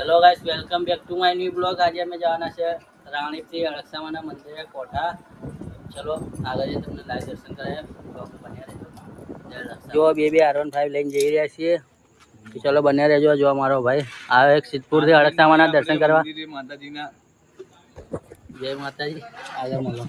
Hello guys, welcome back to my new blog. આજે અમે જવાના છે રાણીપથી અળક્ષામાના મંદિરે કોઠા. ચલો આગળ જઈને તમને લાઈવ દર્શન કરાય. બ્લોગ બન્યા રહેજો. જો બે R15 લઈને જઈ રહ્યા છીએ. ચલો બન્યા રહેજો. જો અમારો ભાઈ આવે એક સિદ્ધપુરથી અળક્ષામાના દર્શન કરવા. માતાજીના જય માતાજી. આગળ મળો.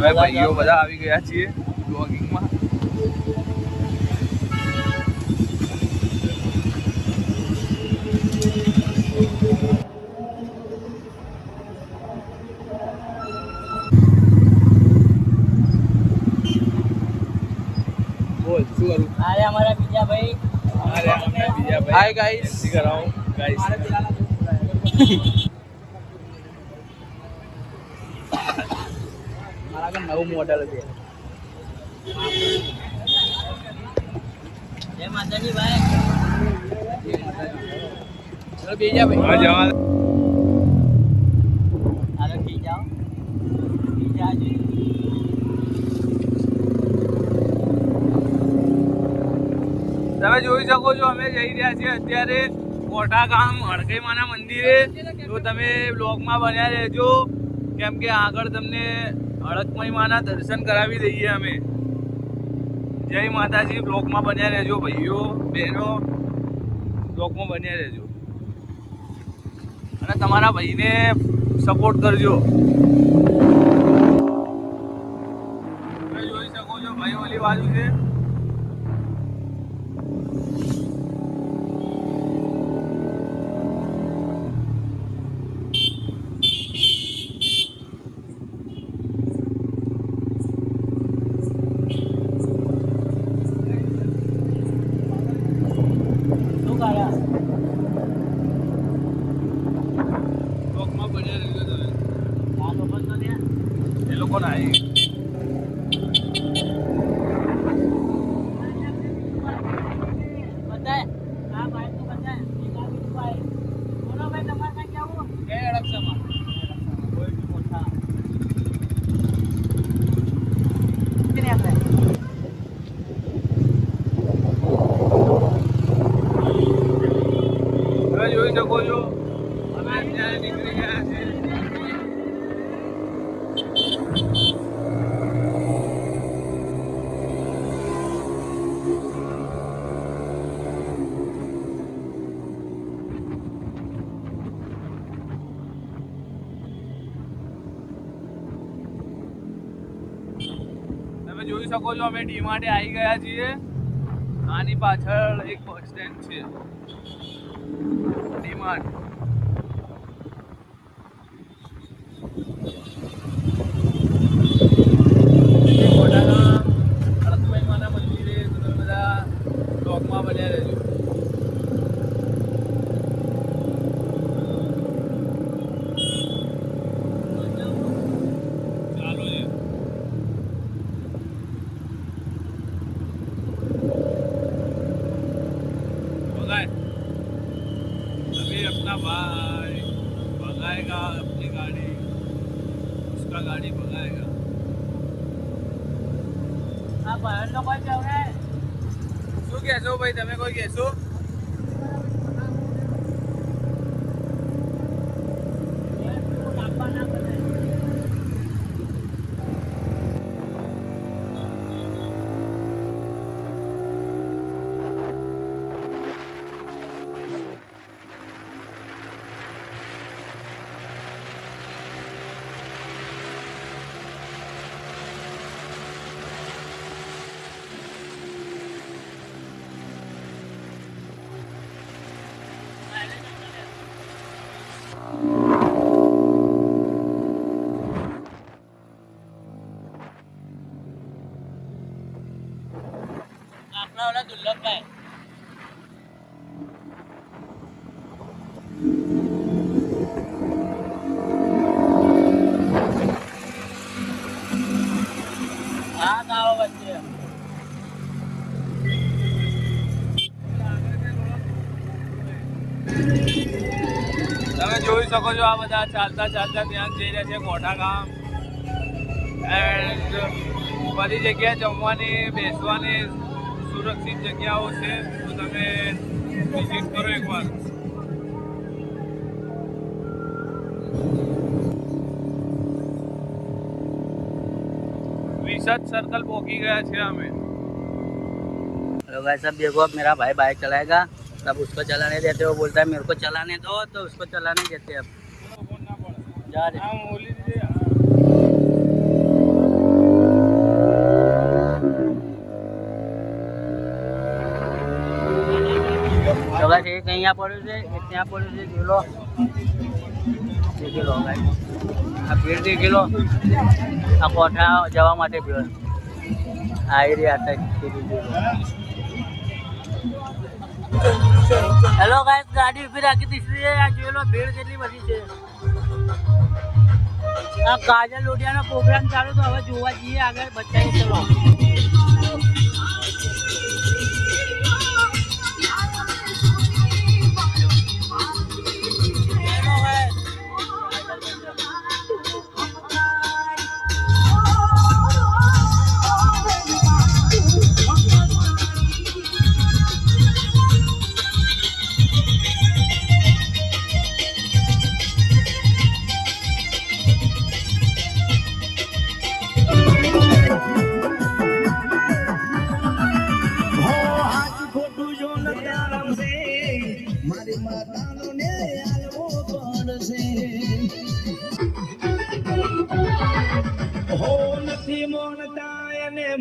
હવે ભાઈઓ બધા આવી ગયા છીએ બ્લોગિંગમાં. બોલ શું કરું? અરે અમારા બીજા ભાઈ. હાય ગાઈસ, કરાવો ગાઈસ. મારા આગળ નવું મોડેલ છે. જય માતાજી ભાઈ. ચલો બેજા ભાઈ. હા જવા. આગળ થઈ જાઓ. બીજા જ તમે જોઈ શકો છો અમે જઈ રહ્યા છીએ અત્યારે કોઠા ગામ હડકઈમાના મંદિરે. તો તમે બ્લોગમાં બન્યા રહેજો, કેમ કે આગળ તમને હડકઈમાના દર્શન કરાવી દઈએ અમે. જય માતાજી. બ્લોગમાં બન્યા રહેજો ભાઈઓ બહેનો, બ્લોગમાં બન્યા રહેજો અને તમારા ભાઈને સપોર્ટ કરજો. તમે જોઈ શકો છો ભાઈ ઓલી બાજુ છે. એ લોકો ના જોઈ શકો છો અમે અત્યારે નીકળી ગયા છે. તમે જોઈ શકો છો અમે ડી માટે આવી ગયા છીએ. આની પાછળ એક બસ સ્ટેન્ડ છે ડીમાર્ટ. હડકઈમાના મંદિરે તમે બધા બ્લોગમાં બન્યા રહેજો. ચાલો છે. अभी अपना भाई भगाएगा अपनी गाड़ी, उसका गाड़ी भगाएगा. આ બહાર નો કોઈ જાવ ને. શું કહેશો ભાઈ, તમે કોઈ કહેશો? અમારા દુર્લભભાઈ. હા ગાવા વચ્ચે તમે જોઈ શકો છો આ બધા ચાલતા ચાલતા ત્યાં જઈ રહ્યા છે કોઠા ગામ. એન્ડ બધી જગ્યાએ જમવાની બેસવાની સુરક્ષિત જગ્યાઓ છે, તો તમે વિઝિટ કરો એકવાર. विशद सर्कल पहुंची गया थे हमें. हेलो भाई सब देखो, अब मेरा भाई बाइक चलाएगा तब उसको चलाने देते, वो बोलता है मेरे को चलाने दो तो उसको चलाने देते. अब जा रहे तो भाई एक અહીંયા પડ્યું છે, એક ત્યાં પડ્યું છે. જોઈ લો, દેખી લો ભાઈ, આ ભીડ દેખી લો. આ કોઠા જવા માટે ભીડ આવી રહ્યા હતા. હેલો ગાઈસ, ગાડી ઉભી રાખી દીધી છે. આ જોઈ લો ભીડ કેટલી બધી છે. આ કાજલ લોડિયાનો પ્રોગ્રામ ચાલુ, તો હવે જોવા જઈએ આગળ. બચાવી ચલો.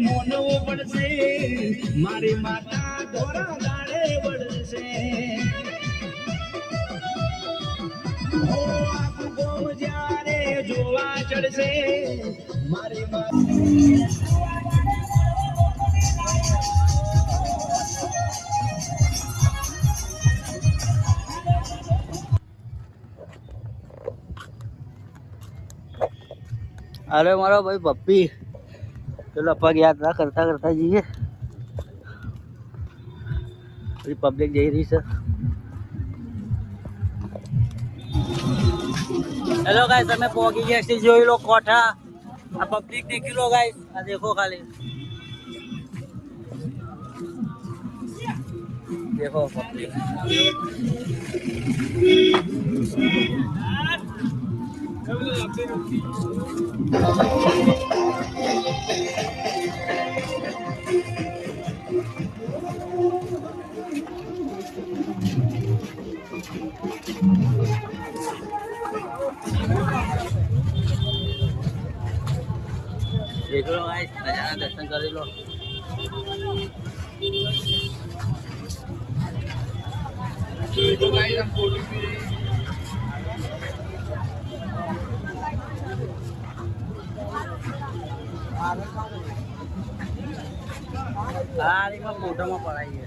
મોનવું પડશે, મારી માતા દોરા દાડે પડશે. હો આખું ગોમ જ્યારે જોવા ચડશે, મારી અરે મારો ભાઈ પપ્પી, ચલો પગ યાત્રા કરતા કરતા જઈએ. બધી પબ્લિક જઈ રહી છે. હેલો ગાઈસ, તમે પહોંચી ગયા છે. જોઈ લો કોઠા. આ પબ્લિક દેખી લો ગાઈસ, આ દેખો ખાલી દેખો પબ્લિક. देख लो गाइस, नजारा दर्शन कर लो. ગાડીમાં ફોટોમાં પડાઈએ.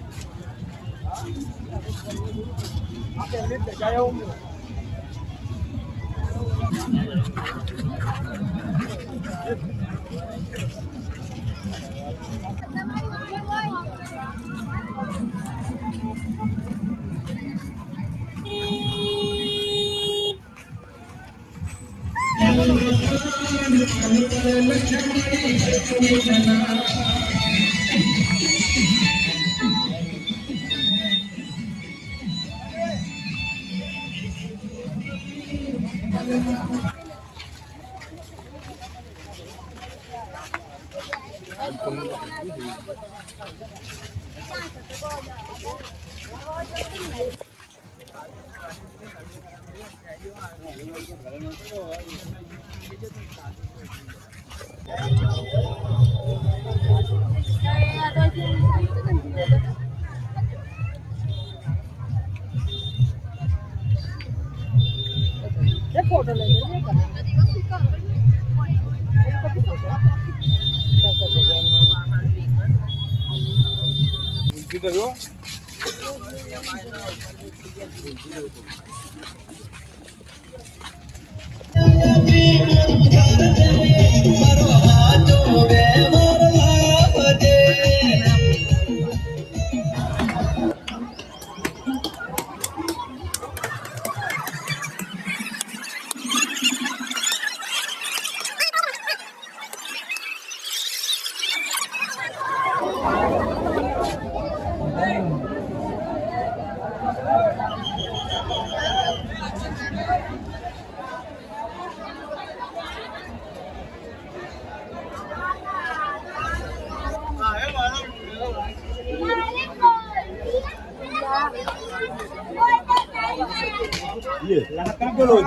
કર્યો. La cambio lo